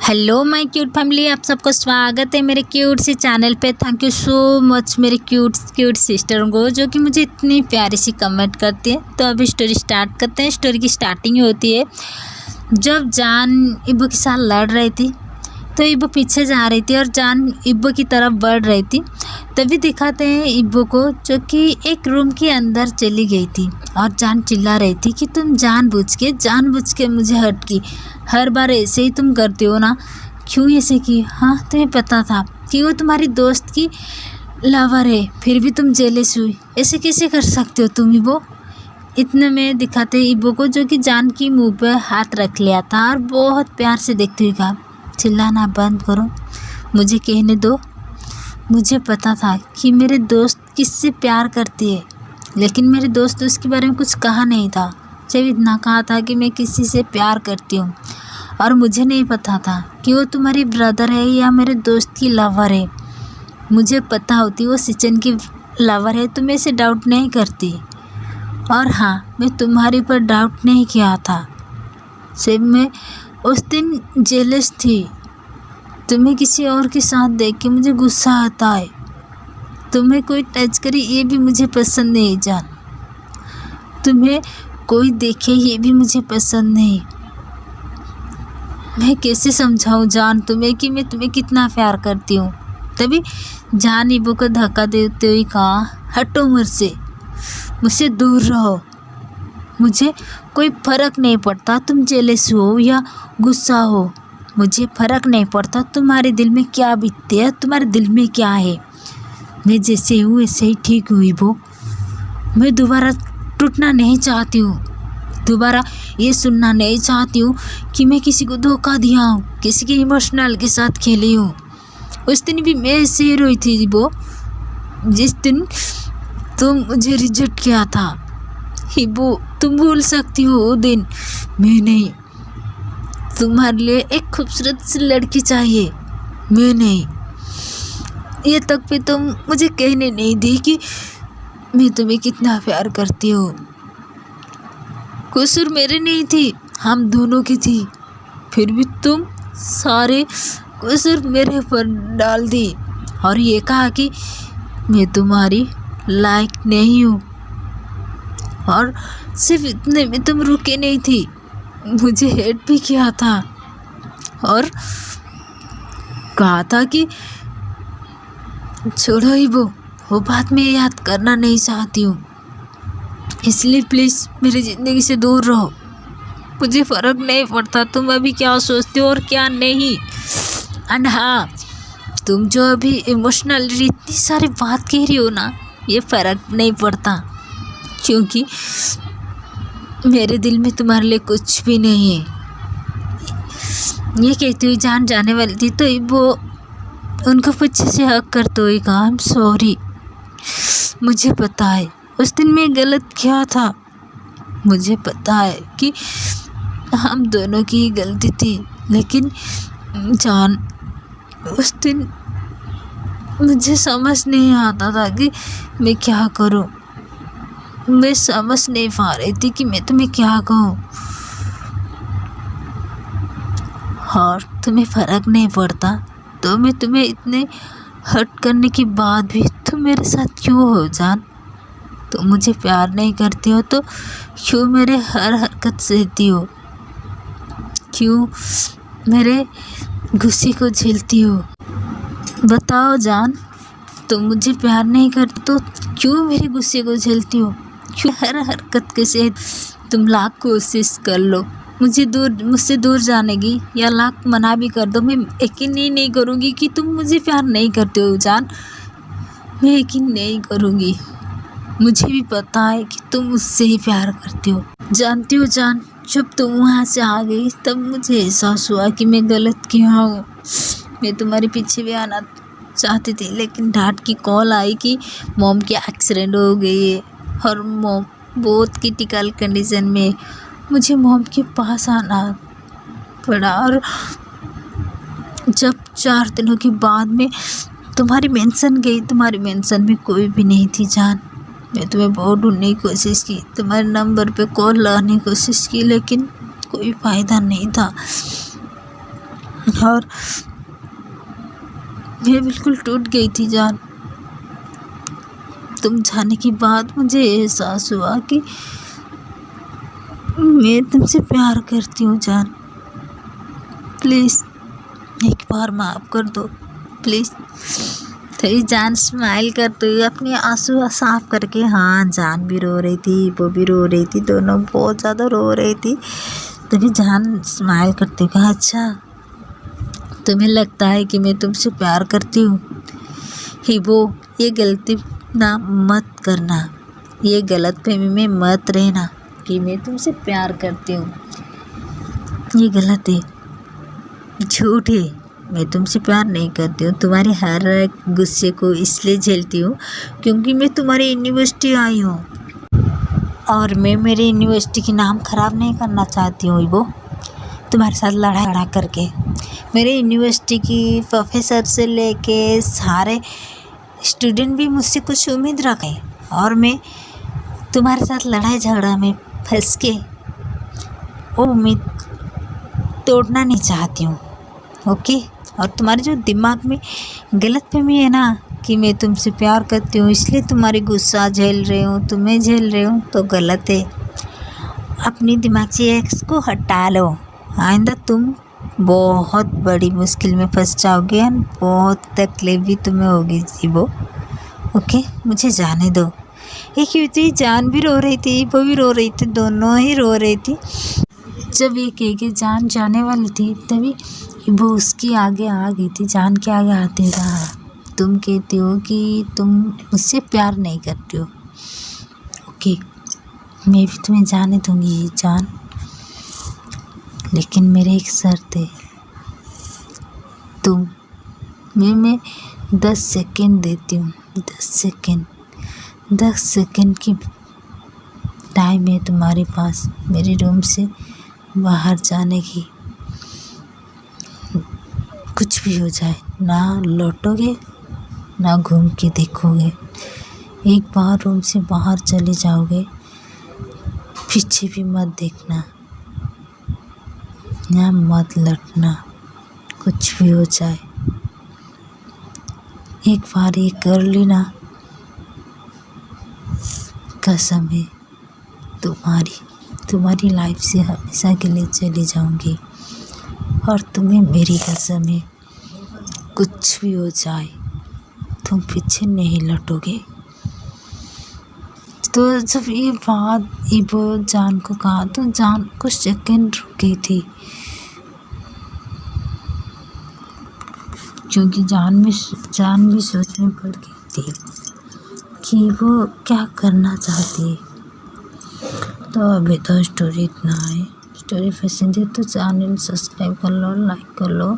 Hello my cute family, आप सबको स्वागत है मेरे क्यूट से चैनल पे। थैंक यू सो मच मेरे क्यूट सिस्टर को, जो कि मुझे इतनी प्यारी सी कमेंट करती है। तो अभी स्टोरी स्टार्ट करते हैं। स्टोरी की स्टार्टिंग होती है जब जान इब्बो के साथ लड़ रही थी, तो इब्बो पीछे जा रही थी और जान इब्बो की तरफ बढ़ रही थी। तभी दिखाते हैं इब्बो को, जो कि एक रूम के अंदर चली गई थी और जान चिल्ला रही थी कि तुम जानबूझ के मुझे हर्ट की। हर बार ऐसे ही तुम करते हो ना, क्यों ऐसे की? हाँ, तुम्हें पता था कि वो तुम्हारी दोस्त की लवर है, फिर भी तुम जेलस हुई। ऐसे कैसे कर सकते हो तुम इब्बो? इतने में दिखाते इब्बो को, जो कि जान की मुंह पर हाथ रख लिया था और बहुत प्यार से देखते हुए कहा, चिल्लाना बंद करो, मुझे कहने दो। मुझे पता था कि मेरे दोस्त किससे प्यार करती है, लेकिन मेरे दोस्त उसके बारे में कुछ कहा नहीं था। सिर्फ इतना कहा था कि मैं किसी से प्यार करती हूँ, और मुझे नहीं पता था कि वो तुम्हारी ब्रदर है या मेरे दोस्त की लवर है। मुझे पता होती वो सिचन की लवर है तो मैं इसे डाउट नहीं करती। और हाँ, मैं तुम्हारे पर डाउट नहीं किया था, सिर्फ मैं उस दिन जेलस थी। तुम्हें किसी और के साथ देख के मुझे गुस्सा आता है। तुम्हें कोई टच करे ये भी मुझे पसंद नहीं जान। तुम्हें कोई देखे ये भी मुझे पसंद नहीं। मैं कैसे समझाऊं जान तुम्हें कि मैं तुम्हें कितना प्यार करती हूँ। तभी जान इब्बो को धक्का देते हुए कहा, हटो मुझसे दूर रहो। मुझे कोई फ़र्क नहीं पड़ता तुम जेलस हो या गुस्सा हो। मुझे फ़र्क नहीं पड़ता तुम्हारे दिल में क्या बीतती है, तुम्हारे दिल में क्या है। मैं जैसे हूँ वैसे ही ठीक हुई वो। मैं दोबारा टूटना नहीं चाहती हूँ, दोबारा ये सुनना नहीं चाहती हूँ कि मैं किसी को धोखा दिया हूँ, किसी के इमोशनल के साथ खेली हूँ। उस दिन भी मैं ऐसे ही रोई थी वो, जिस दिन तुम मुझे रिजेक्ट किया था। हिब्बो, तुम भूल सकती हो वो दिन, मैं नहीं। तुम्हारे लिए एक खूबसूरत सी लड़की चाहिए, मैं नहीं। ये तक भी तुम मुझे कहने नहीं दी कि मैं तुम्हें कितना प्यार करती हूँ। कसूर मेरे नहीं थी, हम दोनों की थी, फिर भी तुम सारे कसूर मेरे पर डाल दी और ये कहा कि मैं तुम्हारी लायक नहीं हूँ। और सिर्फ इतने में तुम रुके नहीं थी, मुझे हेट भी किया था और कहा था कि छोड़ो ही वो बात मैं याद करना नहीं चाहती हूँ, इसलिए प्लीज़ मेरी ज़िंदगी से दूर रहो। मुझे फ़र्क नहीं पड़ता तुम अभी क्या सोचते हो और क्या नहीं। एंड हाँ, तुम जो अभी इमोशनल इतनी सारी बात कह रही हो ना, ये फ़र्क नहीं पड़ता, क्योंकि मेरे दिल में तुम्हारे लिए कुछ भी नहीं है। ये कहती हुई जान जाने वाली थी, तो वो उनको पीछे से हक करते हुए कहा, आई एम सॉरी, मुझे पता है उस दिन मैं गलत किया था। मुझे पता है कि हम दोनों की ही गलती थी, लेकिन जान उस दिन मुझे समझ नहीं आता था कि मैं क्या करूं। मैं समझ नहीं पा रही थी कि मैं तुम्हें क्या कहूँ। और तुम्हें फ़र्क नहीं पड़ता तो मैं तुम्हें इतने हर्ट करने के बाद भी तुम मेरे साथ क्यों हो जान? तुम मुझे प्यार नहीं करती हो तो क्यों मेरे हर हरकत सहती हो? क्यों मेरे गुस्से को झेलती हो? बताओ जान, तुम मुझे प्यार नहीं करती तो क्यों मेरे गुस्से को झेलती हो? क्यों हर हरकत के से तुम लाख कोशिश कर लो मुझसे दूर जाने की, या लाख मना भी कर दो, मैं यकीन ही नहीं करूँगी कि तुम मुझे प्यार नहीं करते हो जान। मैं यकीन नहीं करूँगी। मुझे भी पता है कि तुम मुझसे ही प्यार करती हो। जानती हो जान, जब तुम वहाँ से आ गई तब मुझे एहसास हुआ कि मैं गलत किया हूँ। मैं तुम्हारे पीछे भी आना चाहती थी, लेकिन डांट की कॉल आई कि मॉम की एक्सीडेंट हो गई है और मॉम बहुत क्रिटिकल कंडीशन में। मुझे मॉम के पास आना पड़ा, और जब 4 दिनों के बाद में तुम्हारी मेंशन गई, तुम्हारी मेंशन में कोई भी नहीं थी जान। मैं तुम्हें बहुत ढूंढने की कोशिश की, तुम्हारे नंबर पे कॉल लगाने की कोशिश की, लेकिन कोई फ़ायदा नहीं था। और मैं बिल्कुल टूट गई थी जान। तुम जाने के बाद मुझे एहसास हुआ कि मैं तुमसे प्यार करती हूँ जान। प्लीज़ एक बार माफ़ कर दो प्लीज़। तेरी जान स्माइल करते हुए अपने आंसू साफ करके, हाँ जान भी रो रही थी, वो भी रो रही थी, दोनों बहुत ज़्यादा रो रही थी। तभी जान स्माइल करते हुए कहा, अच्छा तुम्हें लगता है कि मैं तुमसे प्यार करती हूँ? हिबो, ये गलती ना मत करना, ये गलतफहमी में मत रहना कि मैं तुमसे प्यार करती हूँ। ये गलत है, झूठ है। मैं तुमसे प्यार नहीं करती हूँ। तुम्हारे हर एक गुस्से को इसलिए झेलती हूँ क्योंकि मैं तुम्हारी यूनिवर्सिटी आई हूँ और मैं मेरी यूनिवर्सिटी की नाम ख़राब नहीं करना चाहती हूँ। वो तुम्हारे साथ लड़ा करके मेरे यूनिवर्सिटी की प्रोफेसर से लेके सारे स्टूडेंट भी मुझसे कुछ उम्मीद रखे और मैं तुम्हारे साथ लड़ाई झगड़ा में फंस के वो उम्मीद तोड़ना नहीं चाहती हूँ। ओके, और तुम्हारे जो दिमाग में गलतफहमी है ना कि मैं तुमसे प्यार करती हूँ इसलिए तुम्हारी गुस्सा झेल रही हूँ, तुम्हें झेल रही हूँ, तो गलत है। अपनी दिमाग से इसको हटा लो। आइंदा तुम बहुत बड़ी मुश्किल में फंस जाओगे और बहुत तकलीफ भी तुम्हें होगी जीवो। ओके, मुझे जाने दो। एक युवती जान भी रो रही थी, वो भी रो रही थी, दोनों ही रो रही थी। जब ये कह के जान जाने वाली थी तभी वो उसकी आगे आ गई थी, जान के आगे आते रहा। तुम कहती हो कि तुम मुझसे प्यार नहीं करती हो। ओके, मैं भी तुम्हें जाने दूंगी जान, लेकिन मेरे एक शर्त है। तुम मैं 10 सेकेंड देती हूँ, 10 सेकेंड की टाइम है तुम्हारे पास मेरे रूम से बाहर जाने की। कुछ भी हो जाए, ना लौटोगे ना घूम के देखोगे। एक बार रूम से बाहर चले जाओगे, पीछे भी मत देखना, ना मत लौटना। कुछ भी हो जाए, एक बार ये कर लेना, कसम है तुम्हारी लाइफ से हमेशा के लिए चली जाऊंगी। और तुम्हें मेरी कसम है, कुछ भी हो जाए तुम पीछे नहीं लौटोगे। तो जब ये बात इबो जान को कहा तो जान कुछ सेकंड रुक गई थी, क्योंकि जान भी सोच में पड़ गई थी कि वो क्या करना चाहती है। तो अभी तो स्टोरी इतना है। स्टोरी पसंद है तो चैनल सब्सक्राइब कर लो, लाइक कर लो।